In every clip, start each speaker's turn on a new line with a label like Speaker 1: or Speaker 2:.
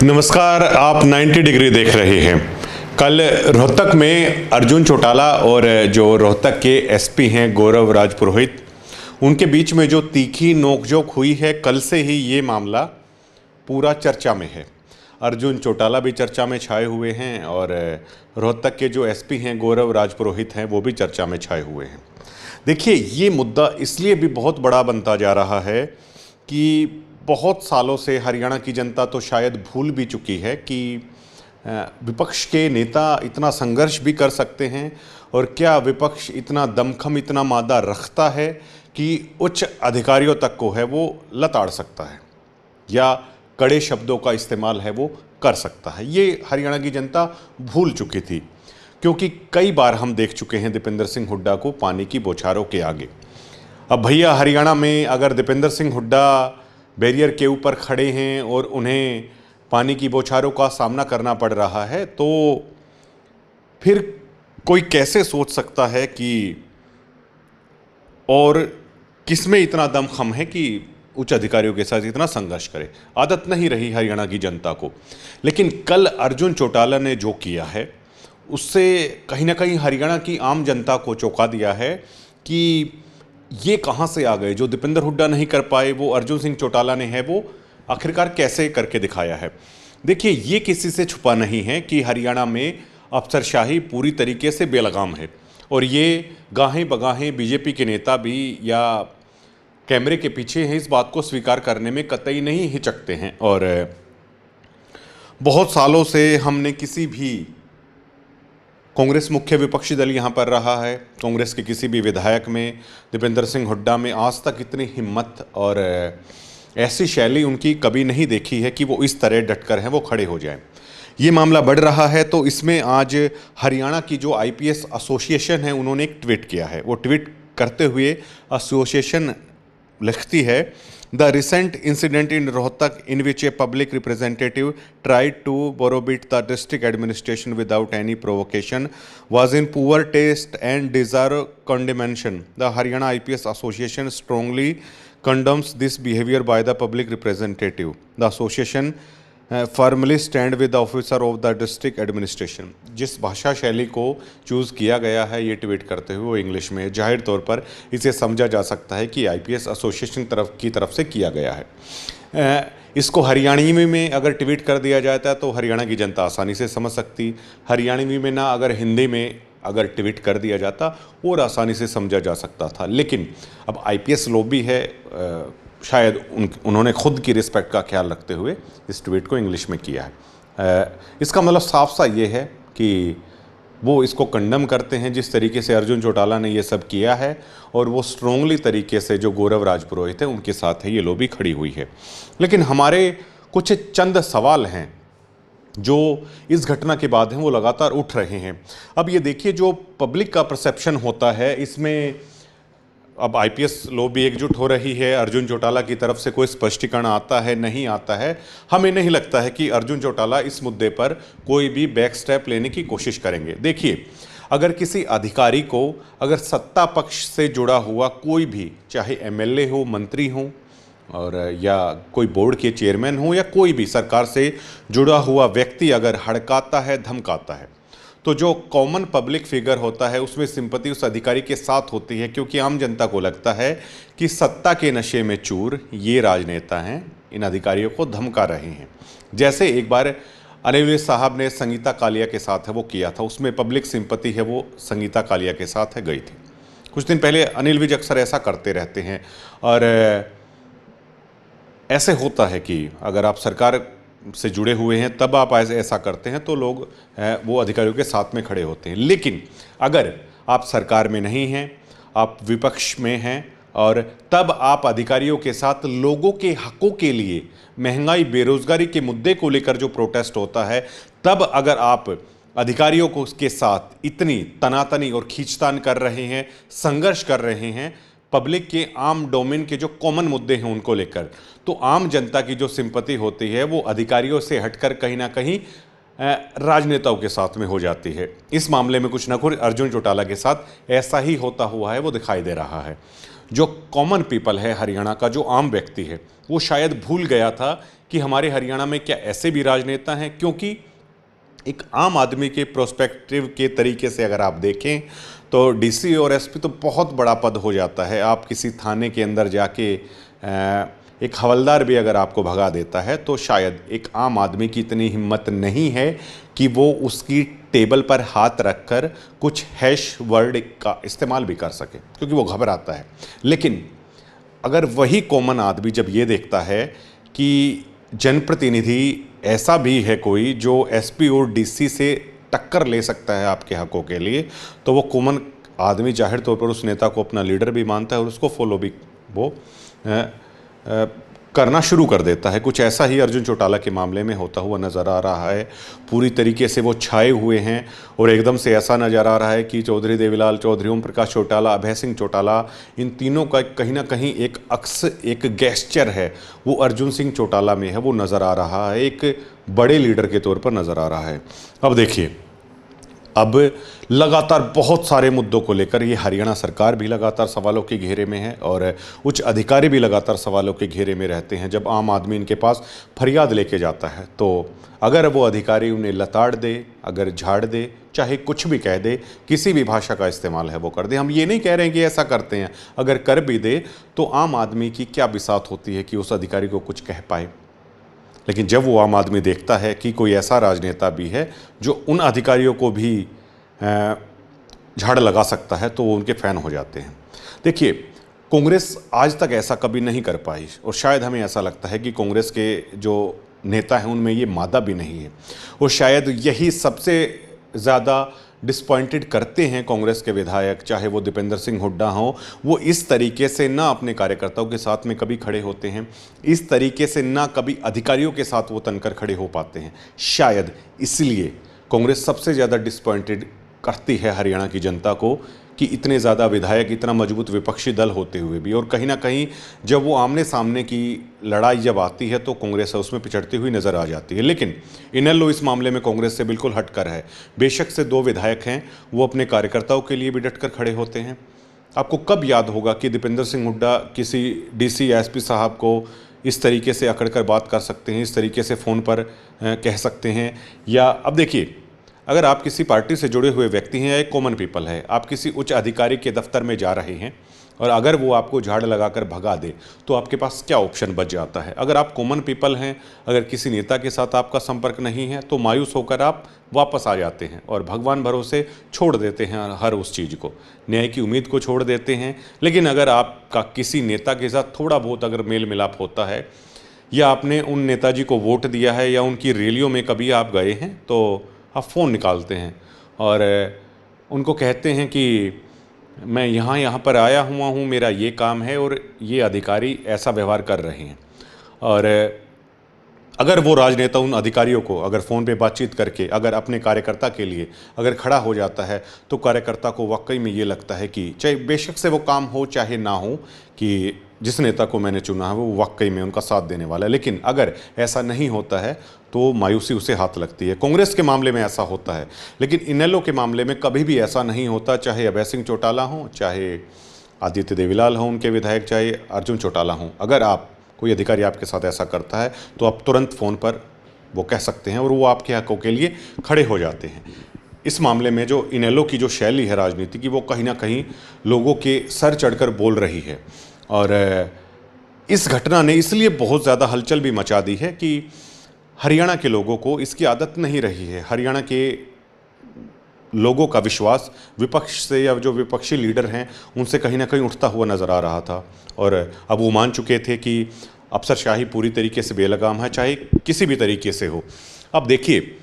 Speaker 1: नमस्कार, आप 90 डिग्री देख रहे हैं। कल रोहतक में अर्जुन चौटाला और जो रोहतक के एसपी हैं गौरव राजपुरोहित, उनके बीच में जो तीखी नोकझोंक हुई है, कल से ही ये मामला पूरा चर्चा में है। अर्जुन चौटाला भी चर्चा में छाए हुए हैं और रोहतक के जो एसपी हैं गौरव राजपुरोहित हैं, वो भी चर्चा में छाए हुए हैं। देखिए, ये मुद्दा इसलिए भी बहुत बड़ा बनता जा रहा है कि बहुत सालों से हरियाणा की जनता तो शायद भूल भी चुकी है कि विपक्ष के नेता इतना संघर्ष भी कर सकते हैं, और क्या विपक्ष इतना दमखम, इतना मादा रखता है कि उच्च अधिकारियों तक को है वो लताड़ सकता है या कड़े शब्दों का इस्तेमाल है वो कर सकता है। ये हरियाणा की जनता भूल चुकी थी, क्योंकि कई बार हम देख चुके हैं दीपेंद्र सिंह हुड्डा को पानी की बौछारों के आगे। अब भैया, हरियाणा में अगर दीपेंद्र सिंह हुड्डा बैरियर के ऊपर खड़े हैं और उन्हें पानी की बौछारों का सामना करना पड़ रहा है, तो फिर कोई कैसे सोच सकता है कि और किसमें इतना दमखम है कि उच्च अधिकारियों के साथ इतना संघर्ष करे। आदत नहीं रही हरियाणा की जनता को। लेकिन कल अर्जुन चौटाला ने जो किया है, उससे कहीं ना कहीं हरियाणा की आम जनता को चौंका दिया है कि ये कहाँ से आ गए। जो दीपेंद्र हुड्डा नहीं कर पाए, वो अर्जुन सिंह चौटाला ने है वो आखिरकार कैसे करके दिखाया है। देखिए, ये किसी से छुपा नहीं है कि हरियाणा में अफसरशाही पूरी तरीके से बेलगाम है, और ये गाहें बगाहें बीजेपी के नेता भी या कैमरे के पीछे हैं, इस बात को स्वीकार करने में कतई नहीं हिचकते हैं। और बहुत सालों से हमने किसी भी कांग्रेस मुख्य विपक्षी दल यहाँ पर रहा है, कांग्रेस के किसी भी विधायक में, दीपेंद्र सिंह हुड्डा में आज तक इतनी हिम्मत और ऐसी शैली उनकी कभी नहीं देखी है कि वो इस तरह डटकर हैं वो खड़े हो जाएं। ये मामला बढ़ रहा है, तो इसमें आज हरियाणा की जो आईपीएस एसोसिएशन है, उन्होंने एक ट्वीट किया है। वो ट्वीट करते हुए एसोसिएशन लिखती है, the recent incident in Rohtak in which a public representative tried to browbeat the district administration without any provocation was in poor taste and deserve condemnation. The Haryana IPS Association strongly condemns this behavior by the public representative. The association firmly stand with the officer of the district administration. जिस भाषा शैली को choose किया गया है ये tweet करते हुए, वो इंग्लिश में, जाहिर तौर पर इसे समझा जा सकता है कि आईपीएस एसोसिएशन की तरफ से किया गया है। इसको हरियाणवी में अगर ट्वीट कर दिया जाता तो हरियाणा की जनता आसानी से समझ सकती। हरियाणवी में ना, अगर हिंदी में अगर ट्वीट कर दिया जाता और आसानी से समझा जा सकता था। लेकिन अब आईपीएस लॉबी है, शायद उन्होंने खुद की रिस्पेक्ट का ख्याल रखते हुए इस ट्वीट को इंग्लिश में किया है। इसका मतलब साफ सा ये है कि वो इसको कंडम करते हैं जिस तरीके से अर्जुन चौटाला ने ये सब किया है, और वो स्ट्रोंगली तरीके से जो गौरव राजपुरोहित है उनके साथ है ये लॉबी खड़ी हुई है। लेकिन हमारे कुछ चंद सवाल हैं जो इस घटना के बाद हैं, वो लगातार उठ रहे हैं। अब ये देखिए, जो पब्लिक का परसेप्शन होता है, इसमें अब आईपीएस लॉबी एकजुट हो रही है। अर्जुन चौटाला की तरफ से कोई स्पष्टीकरण आता है, नहीं आता है। हमें नहीं लगता है कि अर्जुन चौटाला इस मुद्दे पर कोई भी बैक स्टेप लेने की कोशिश करेंगे। देखिए, अगर किसी अधिकारी को, अगर सत्ता पक्ष से जुड़ा हुआ कोई भी, चाहे एमएलए हो, मंत्री हो, और या कोई बोर्ड के चेयरमैन हो, या कोई भी सरकार से जुड़ा हुआ व्यक्ति अगर हड़काता है, धमकाता है, तो जो कॉमन पब्लिक फिगर होता है उसमें सिंपैथी उस अधिकारी के साथ होती है, क्योंकि आम जनता को लगता है कि सत्ता के नशे में चूर ये राजनेता हैं, इन अधिकारियों को धमका रहे हैं। जैसे एक बार अनिल विज साहब ने संगीता कालिया के साथ है वो किया था, उसमें पब्लिक सिंपैथी है वो संगीता कालिया के साथ है गई थी। कुछ दिन पहले अनिल विज अक्सर ऐसा करते रहते हैं, और ऐसे होता है कि अगर आप सरकार से जुड़े हुए हैं तब आप ऐसा करते हैं तो लोग वो अधिकारियों के साथ में खड़े होते हैं। लेकिन अगर आप सरकार में नहीं हैं, आप विपक्ष में हैं, और तब आप अधिकारियों के साथ लोगों के हकों के लिए, महंगाई, बेरोजगारी के मुद्दे को लेकर जो प्रोटेस्ट होता है, तब अगर आप अधिकारियों को के साथ इतनी तनातनी और खींचतान कर रहे हैं, संघर्ष कर रहे हैं पब्लिक के आम डोमेन के जो कॉमन मुद्दे हैं उनको लेकर, तो आम जनता की जो सिंपैथी होती है वो अधिकारियों से हटकर कहीं ना कहीं राजनेताओं के साथ में हो जाती है। इस मामले में कुछ ना कुछ अर्जुन चौटाला के साथ ऐसा ही होता हुआ है वो दिखाई दे रहा है। जो कॉमन पीपल है हरियाणा का, जो आम व्यक्ति है, वो शायद भूल गया था कि हमारे हरियाणा में क्या ऐसे भी राजनेता हैं। क्योंकि एक आम आदमी के प्रोस्पेक्टिव के तरीके से अगर आप देखें तो डीसी और एसपी तो बहुत बड़ा पद हो जाता है। आप किसी थाने के अंदर जाके एक हवलदार भी अगर आपको भगा देता है तो शायद एक आम आदमी की इतनी हिम्मत नहीं है कि वो उसकी टेबल पर हाथ रखकर कुछ हैश वर्ड का इस्तेमाल भी कर सके, क्योंकि वो घबराता है। लेकिन अगर वही कॉमन आदमी जब ये देखता है कि जनप्रतिनिधि ऐसा भी है कोई जो एसपी और डीसी से टक्कर ले सकता है आपके हकों के लिए, तो वो कॉमन आदमी जाहिर तौर पर उस नेता को अपना लीडर भी मानता है और उसको फॉलो भी वो करना शुरू कर देता है। कुछ ऐसा ही अर्जुन चौटाला के मामले में होता हुआ नज़र आ रहा है। पूरी तरीके से वो छाए हुए हैं और एकदम से ऐसा नज़र आ रहा है कि चौधरी देवीलाल चौधरी, ओम प्रकाश चौटाला, अभय सिंह चौटाला, इन तीनों का कहीं ना कहीं एक अक्स, एक गेस्चर है वो अर्जुन सिंह चौटाला में है, वो नज़र आ रहा है, एक बड़े लीडर के तौर पर नज़र आ रहा है। अब देखिए, अब लगातार बहुत सारे मुद्दों को लेकर ये हरियाणा सरकार भी लगातार सवालों के घेरे में है और उच्च अधिकारी भी लगातार सवालों के घेरे में रहते हैं। जब आम आदमी इनके पास फरियाद लेके जाता है तो अगर वो अधिकारी उन्हें लताड़ दे, अगर झाड़ दे, चाहे कुछ भी कह दे, किसी भी भाषा का इस्तेमाल है वो कर दे, हम ये नहीं कह रहे हैं कि ऐसा करते हैं, अगर कर भी दे तो आम आदमी की क्या बिसात होती है कि उस अधिकारी को कुछ कह पाए। लेकिन जब वो आम आदमी देखता है कि कोई ऐसा राजनेता भी है जो उन अधिकारियों को भी झाड़ लगा सकता है तो वो उनके फ़ैन हो जाते हैं। देखिए, कांग्रेस आज तक ऐसा कभी नहीं कर पाई और शायद हमें ऐसा लगता है कि कांग्रेस के जो नेता हैं उनमें ये मादा भी नहीं है और शायद यही सबसे ज़्यादा डिसपॉइंटेड करते हैं कांग्रेस के विधायक, चाहे वो दीपेंद्र सिंह हुड्डा हों। वो इस तरीके से ना अपने कार्यकर्ताओं के साथ में कभी खड़े होते हैं, इस तरीके से ना कभी अधिकारियों के साथ वो तनकर खड़े हो पाते हैं। शायद इसलिए कांग्रेस सबसे ज़्यादा डिसपॉइंटेड करती है हरियाणा की जनता को कि इतने ज़्यादा विधायक, इतना मजबूत विपक्षी दल होते हुए भी, और कहीं ना कहीं जब वो आमने सामने की लड़ाई जब आती है तो कांग्रेस उसमें पिछड़ती हुई नज़र आ जाती है। लेकिन इनेलो इस मामले में कांग्रेस से बिल्कुल हटकर है। बेशक से 2 विधायक हैं, वो अपने कार्यकर्ताओं के लिए भी डटकर खड़े होते हैं। आपको कब याद होगा कि दीपेंद्र सिंह हुड्डा किसी डीसी या एसपी साहब को इस तरीके से अकड़ कर बात कर सकते हैं, इस तरीके से फ़ोन पर कह सकते हैं? या अब देखिए, अगर आप किसी पार्टी से जुड़े हुए व्यक्ति हैं या एक कॉमन पीपल है, आप किसी उच्च अधिकारी के दफ्तर में जा रहे हैं और अगर वो आपको झाड़ लगाकर भगा दे तो आपके पास क्या ऑप्शन बच जाता है? अगर आप कॉमन पीपल हैं, अगर किसी नेता के साथ आपका संपर्क नहीं है तो मायूस होकर आप वापस आ जाते हैं और भगवान भरोसे छोड़ देते हैं हर उस चीज़ को, न्याय की उम्मीद को छोड़ देते हैं। लेकिन अगर आपका किसी नेता के साथ थोड़ा बहुत अगर मेल मिलाप होता है या आपने उन नेताजी को वोट दिया है या उनकी रैलियों में कभी आप गए हैं तो आप फ़ोन निकालते हैं और उनको कहते हैं कि मैं यहाँ पर आया हुआ हूँ, मेरा ये काम है और ये अधिकारी ऐसा व्यवहार कर रहे हैं। और अगर वो राजनेता उन अधिकारियों को अगर फ़ोन पे बातचीत करके अगर अपने कार्यकर्ता के लिए अगर खड़ा हो जाता है तो कार्यकर्ता को वाकई में ये लगता है कि चाहे बेशक से वो काम हो चाहे ना हो, कि जिस नेता को मैंने चुना है वो वाकई में उनका साथ देने वाला है। लेकिन अगर ऐसा नहीं होता है तो मायूसी उसे हाथ लगती है। कांग्रेस के मामले में ऐसा होता है, लेकिन इनेलो के मामले में कभी भी ऐसा नहीं होता। चाहे अभय सिंह चौटाला हों, चाहे आदित्य देवीलाल हों उनके विधायक, चाहे अर्जुन चौटाला हों, अगर आप कोई अधिकारी आपके साथ ऐसा करता है तो आप तुरंत फ़ोन पर वो कह सकते हैं और वो आपके हकों के लिए खड़े हो जाते हैं। इस मामले में जो इनेलो की जो शैली है राजनीति की, वो कहीं ना कहीं लोगों के सर चढ़कर बोल रही है और इस घटना ने इसलिए बहुत ज़्यादा हलचल भी मचा दी है कि हरियाणा के लोगों को इसकी आदत नहीं रही है। हरियाणा के लोगों का विश्वास विपक्ष से या जो विपक्षी लीडर हैं उनसे कहीं ना कहीं उठता हुआ नज़र आ रहा था और अब वो मान चुके थे कि अफसरशाही पूरी तरीके से बेलगाम है, चाहे किसी भी तरीके से हो। अब देखिए,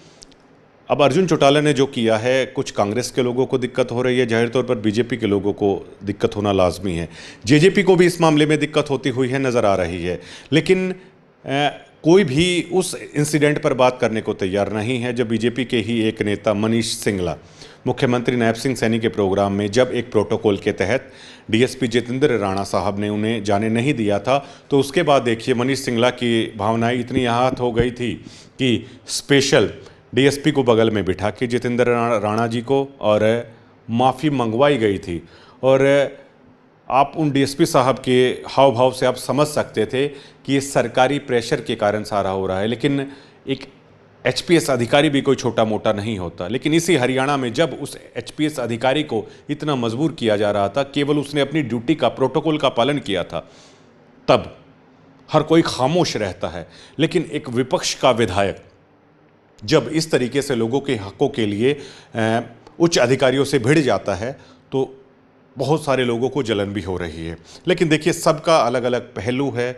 Speaker 1: अब अर्जुन चौटाला ने जो किया है, कुछ कांग्रेस के लोगों को दिक्कत हो रही है, जाहिर तौर पर बीजेपी के लोगों को दिक्कत होना लाजमी है, जेजेपी को भी इस मामले में दिक्कत होती हुई है नज़र आ रही है। लेकिन कोई भी उस इंसिडेंट पर बात करने को तैयार नहीं है जब बीजेपी के ही एक नेता मनीष सिंगला मुख्यमंत्री नायब सिंह सैनी के प्रोग्राम में जब एक प्रोटोकॉल के तहत डीएसपी जितेंद्र राणा साहब ने उन्हें जाने नहीं दिया था, तो उसके बाद देखिए मनीष सिंगला की भावनाएं इतनी आहत हो गई थी कि स्पेशल डीएसपी को बगल में बिठा के जितेंद्र राणा जी को और माफ़ी मंगवाई गई थी। और आप उन डीएसपी साहब के हाव भाव से आप समझ सकते थे कि ये सरकारी प्रेशर के कारण सारा हो रहा है। लेकिन एक एचपीएस अधिकारी भी कोई छोटा मोटा नहीं होता। लेकिन इसी हरियाणा में जब उस एचपीएस अधिकारी को इतना मजबूर किया जा रहा था, केवल उसने अपनी ड्यूटी का, प्रोटोकॉल का पालन किया था, तब हर कोई खामोश रहता है। लेकिन एक विपक्ष का विधायक जब इस तरीके से लोगों के हकों के लिए उच्च अधिकारियों से भिड़ जाता है तो बहुत सारे लोगों को जलन भी हो रही है। लेकिन देखिए, सबका अलग अलग पहलू है,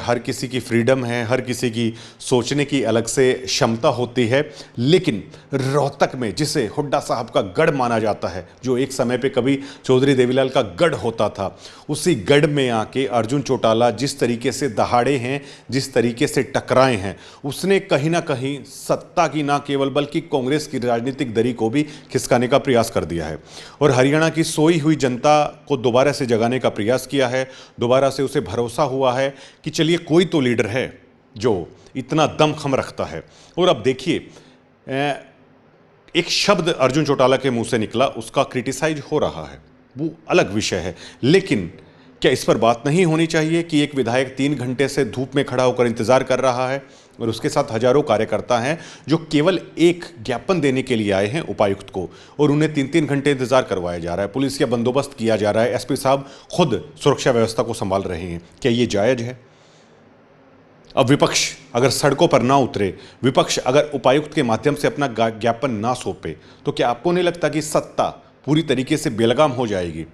Speaker 1: हर किसी की फ्रीडम है, हर किसी की सोचने की अलग से क्षमता होती है। लेकिन रोहतक में जिसे हुड्डा साहब का गढ़ माना जाता है, जो एक समय पे कभी चौधरी देवीलाल का गढ़ होता था, उसी गढ़ में आके अर्जुन चौटाला जिस तरीके से दहाड़े हैं, जिस तरीके से टकराए हैं, उसने कहीं ना कहीं सत्ता की ना केवल बल्कि कांग्रेस की राजनीतिक दरी को भी खिसकाने का प्रयास कर दिया है और हरियाणा की सोई हुई जनता को दोबारा से जगाने का प्रयास किया है। दोबारा से उसे भरोसा हुआ है कि चलिए कोई तो लीडर है जो इतना दमखम रखता है। और अब देखिए, एक शब्द अर्जुन चौटाला के मुंह से निकला, उसका क्रिटिसाइज हो रहा है, वो अलग विषय है। लेकिन क्या इस पर बात नहीं होनी चाहिए कि एक विधायक 3 घंटे से धूप में खड़ा होकर इंतजार कर रहा है और उसके साथ हजारों कार्यकर्ता हैं जो केवल एक ज्ञापन देने के लिए आए हैं उपायुक्त को, और उन्हें 3-3 घंटे इंतजार करवाया जा रहा है, पुलिस का बंदोबस्त किया जा रहा है, एसपी साहब खुद सुरक्षा व्यवस्था को संभाल रहे हैं। क्या ये जायज है? अब विपक्ष अगर सड़कों पर ना उतरे, विपक्ष अगर उपायुक्त के माध्यम से अपना ज्ञापन ना सौंपे, तो क्या आपको नहीं लगता कि सत्ता पूरी तरीके से बेलगाम हो जाएगी?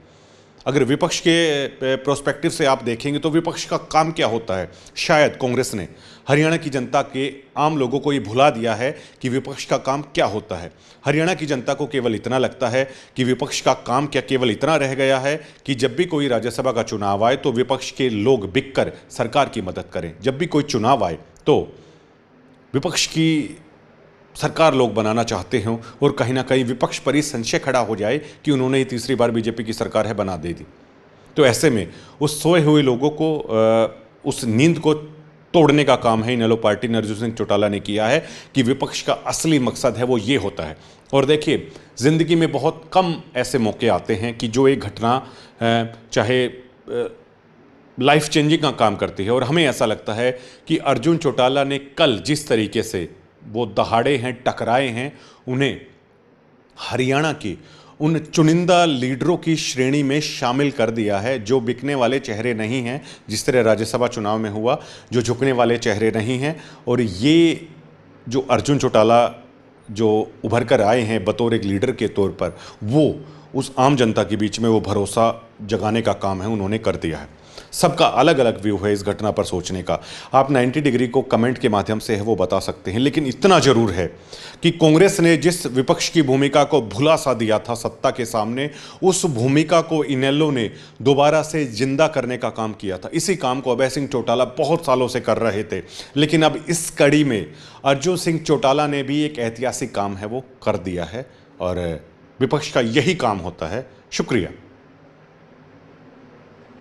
Speaker 1: अगर विपक्ष के प्रोस्पेक्टिव से आप देखेंगे तो विपक्ष का काम क्या होता है? शायद कांग्रेस ने हरियाणा की जनता के आम लोगों को ये भुला दिया है कि विपक्ष का काम क्या होता है। हरियाणा की जनता को केवल इतना लगता है कि विपक्ष का काम क्या केवल इतना रह गया है कि जब भी कोई राज्यसभा का चुनाव आए तो विपक्ष के लोग बिककर सरकार की मदद करें। जब भी कोई चुनाव आए तो विपक्ष की सरकार लोग बनाना चाहते हों और कहीं ना कहीं विपक्ष पर ही संशय खड़ा हो जाए कि उन्होंने ही तीसरी बार बीजेपी की सरकार है बना दे दी। तो ऐसे में उस सोए हुए लोगों को उस नींद को तोड़ने का काम है इनेलो पार्टी ने, अर्जुन सिंह चौटाला ने किया है कि विपक्ष का असली मकसद है वो ये होता है। और देखिए, ज़िंदगी में बहुत कम ऐसे मौके आते हैं कि जो एक घटना चाहे लाइफ चेंजिंग का काम करती है, और हमें ऐसा लगता है कि अर्जुन चौटाला ने कल जिस तरीके से वो दहाड़े हैं, टकराए हैं, उन्हें हरियाणा की उन चुनिंदा लीडरों की श्रेणी में शामिल कर दिया है जो बिकने वाले चेहरे नहीं हैं, जिस तरह राज्यसभा चुनाव में हुआ, जो झुकने वाले चेहरे नहीं हैं। और ये जो अर्जुन चौटाला जो उभर कर आए हैं बतौर एक लीडर के तौर पर, वो उस आम जनता के बीच में वो भरोसा जगाने का काम है उन्होंने कर दिया है। सबका अलग अलग व्यू है इस घटना पर सोचने का। आप 90 डिग्री को कमेंट के माध्यम से है वो बता सकते हैं। लेकिन इतना जरूर है कि कांग्रेस ने जिस विपक्ष की भूमिका को भुला सा दिया था सत्ता के सामने, उस भूमिका को इनेलो ने दोबारा से जिंदा करने का काम किया था। इसी काम को अभय सिंह चौटाला बहुत सालों से कर रहे थे। लेकिन अब इस कड़ी में अर्जुन सिंह चौटाला ने भी एक ऐतिहासिक काम है वो कर दिया है और विपक्ष का यही काम होता है। शुक्रिया।